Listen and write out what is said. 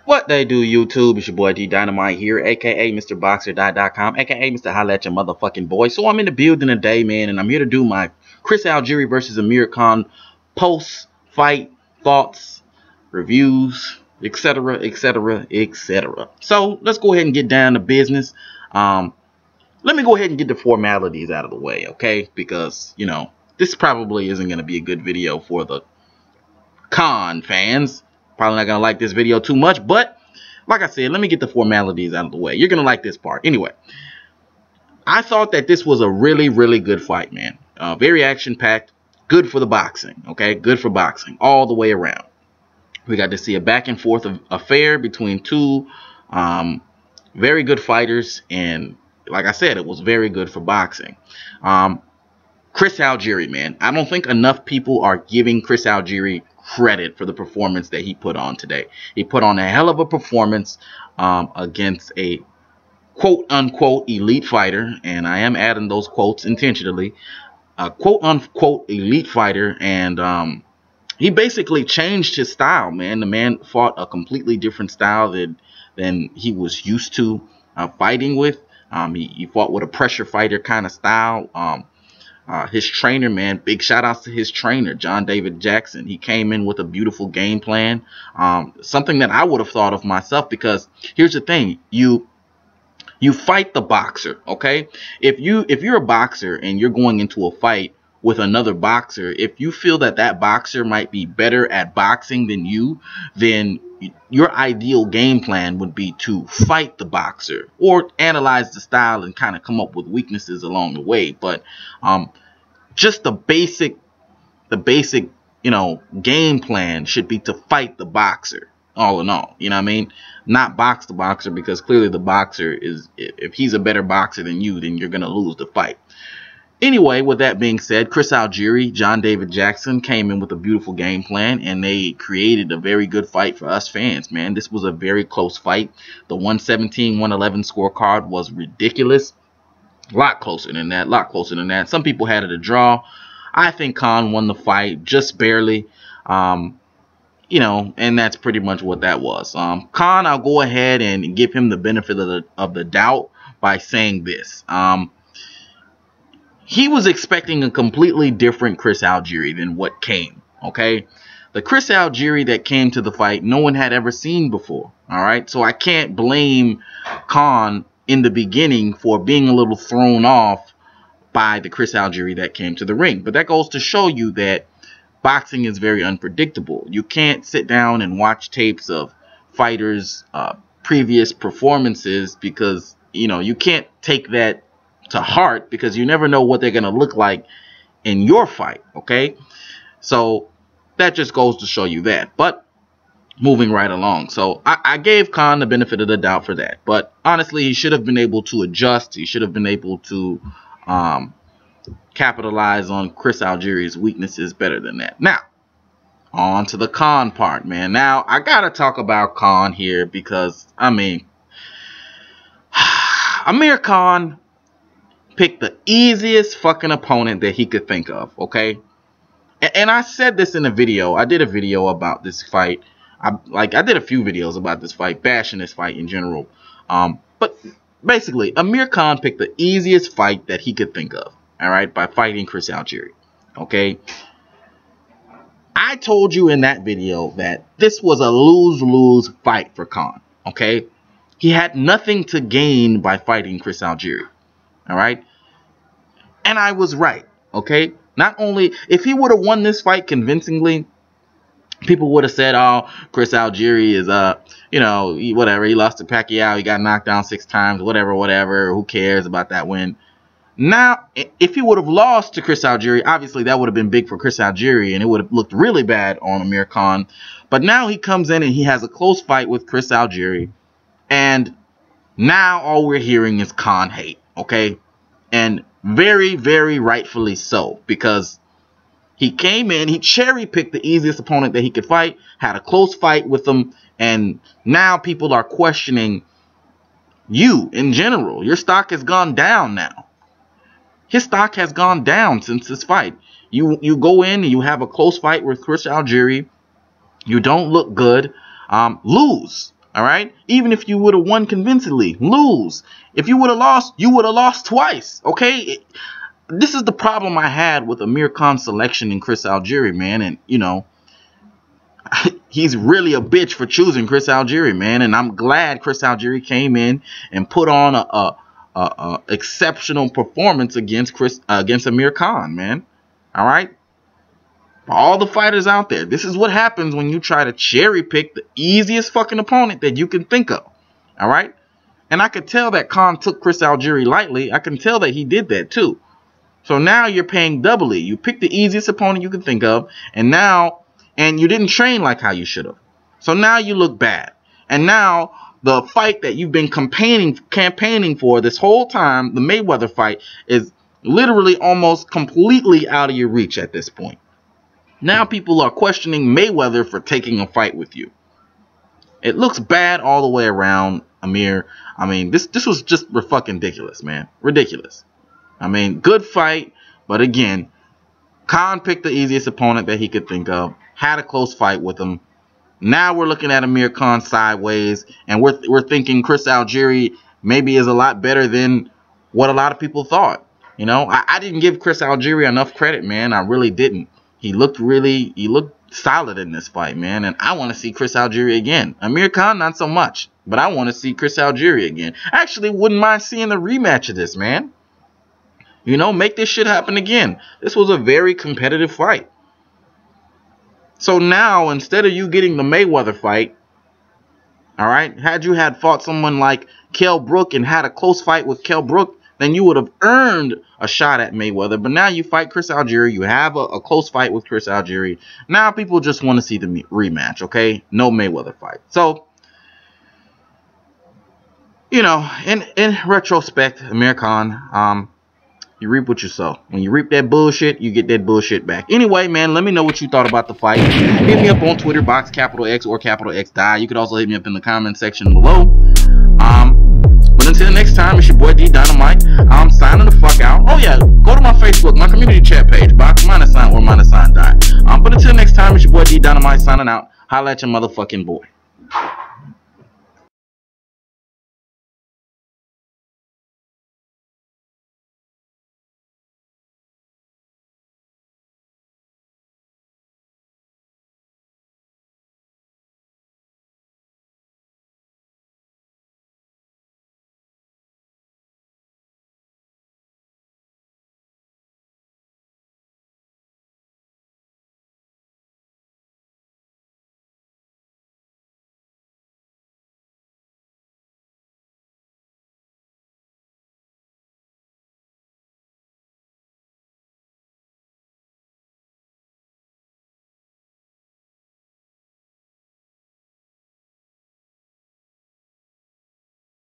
What they do, YouTube? It's your boy D Dynamite here, aka Mr. Boxer.com, aka Mr. Holla at your motherfucking boy. So I'm in the building today, man, and I'm here to do my Chris Algieri versus Amir Khan post-fight thoughts, reviews, etc., etc., etc. So let's go ahead and get down to business. Let me go ahead and get the formalities out of the way, okay? Because, you know, this probably isn't going to be a good video for the Khan fans. Probably not going to like this video too much, but like I said, let me get the formalities out of the way. You're going to like this part. Anyway, I thought that this was a really, really good fight, man. Very action-packed. Good for the boxing, okay? Good for boxing all the way around. We got to see a back-and-forth affair between two very good fighters, and like I said, it was very good for boxing. Chris Algieri, man. I don't think enough people are giving Chris Algieri credit for the performance that he put on today. He put on a hell of a performance against a quote-unquote elite fighter, and I am adding those quotes intentionally, a quote-unquote elite fighter, and he basically changed his style, man. The man fought a completely different style than he was used to fighting with. He fought with a pressure fighter kind of style. His trainer, man, big shout outs to his trainer, John David Jackson. He came in with a beautiful game plan, something that I would have thought of myself, because here's the thing, you fight the boxer, okay? If you're a boxer and you're going into a fight with another boxer, if you feel that that boxer might be better at boxing than you, then your ideal game plan would be to fight the boxer or analyze the style and kind of come up with weaknesses along the way. But just the basic, you know, game plan should be to fight the boxer, all in all. You know what I mean? Not box the boxer, because clearly the boxer is, if he's a better boxer than you, then you're going to lose the fight. Anyway, with that being said, Chris Algieri, John David Jackson came in with a beautiful game plan, and they created a very good fight for us fans, man. This was a very close fight. The 117-111 scorecard was ridiculous. A lot closer than that. Some people had it a draw. I think Khan won the fight just barely. You know, and that's pretty much what that was. Khan, I'll go ahead and give him the benefit of the doubt by saying this. He was expecting a completely different Chris Algieri than what came, okay? The Chris Algieri that came to the fight, no one had ever seen before, all right? So I can't blame Khan in the beginning for being a little thrown off by the Chris Algieri that came to the ring. But that goes to show you that boxing is very unpredictable. You can't sit down and watch tapes of fighters' previous performances, because, you know, you can't take that to heart, because you never know what they're going to look like in your fight, okay? So that just goes to show you that. But moving right along, so I gave Khan the benefit of the doubt for that, but honestly, he should have been able to adjust. He should have been able to capitalize on Chris Algieri's weaknesses better than that. Now, on to the Khan part, man. Now, I gotta talk about Khan here, because, I mean, Amir Khan picked the easiest fucking opponent that he could think of, okay? And I said this in a video. I did a video about this fight. I did a few videos about this fight, bashing this fight in general. But basically, Amir Khan picked the easiest fight that he could think of, all right, by fighting Chris Algieri, okay? I told you in that video that this was a lose-lose fight for Khan, okay? He had nothing to gain by fighting Chris Algieri. All right, and I was right, okay? Not only, if he would have won this fight convincingly, people would have said, oh, Chris Algieri is, you know, whatever, he lost to Pacquiao, he got knocked down 6 times, whatever, who cares about that win? Now, if he would have lost to Chris Algieri, obviously that would have been big for Chris Algieri, and it would have looked really bad on Amir Khan. But now he comes in and he has a close fight with Chris Algieri, and now all we're hearing is Khan hate. Okay, and very, very rightfully so, because He came in, he cherry-picked the easiest opponent that he could fight, had a close fight with him, and now people are questioning you in general. Your stock has gone down now. His stock has gone down since this fight. You go in and you have a close fight with Chris Algieri. You don't look good. Lose. All right? Even if you would have won convincingly, lose. If you would have lost, you would have lost twice. Okay? This is the problem I had with Amir Khan's selection in Chris Algieri, man. And, you know, he's really a bitch for choosing Chris Algieri, man. And I'm glad Chris Algieri came in and put on a exceptional performance against Amir Khan, man. All right? All the fighters out there, this is what happens when you try to cherry pick the easiest fucking opponent that you can think of. All right? And I could tell that Khan took Chris Algieri lightly. I can tell that he did that too. So now you're paying doubly. You picked the easiest opponent you can think of, and you didn't train like how you should have. So now you look bad. And now the fight that you've been campaigning for this whole time, the Mayweather fight, is literally almost completely out of your reach at this point. Now people are questioning Mayweather for taking a fight with you. It looks bad all the way around, Amir. I mean, this was just fucking ridiculous, man. Ridiculous. I mean, good fight, but again, Khan picked the easiest opponent that he could think of, had a close fight with him. Now we're looking at Amir Khan sideways, and we're thinking Chris Algieri maybe is a lot better than what a lot of people thought. You know, I didn't give Chris Algieri enough credit, man. I really didn't. He looked solid in this fight, man, and I want to see Chris Algieri again. Amir Khan, not so much, but I want to see Chris Algieri again. I actually wouldn't mind seeing the rematch of this, man. You know, make this shit happen again. This was a very competitive fight. So now, instead of you getting the Mayweather fight, all right, had you fought someone like Kell Brook and had a close fight with Kell Brook, then you would have earned a shot at Mayweather. But now you fight Chris Algieri. You have a close fight with Chris Algieri. Now people just want to see the rematch, okay? No Mayweather fight. So, you know, in retrospect, Amir Khan, you reap what you sow. When you reap that bullshit, you get that bullshit back. Anyway, man, let me know what you thought about the fight. Hit me up on Twitter, box X or X_die. You could also hit me up in the comment section below. But until next time, it's your boy D Dynamite. I'm signing the fuck out. Oh yeah, go to my Facebook, my community chat page, box -sign or -die. But until next time, it's your boy D Dynamite signing out. Holla at your motherfucking boy.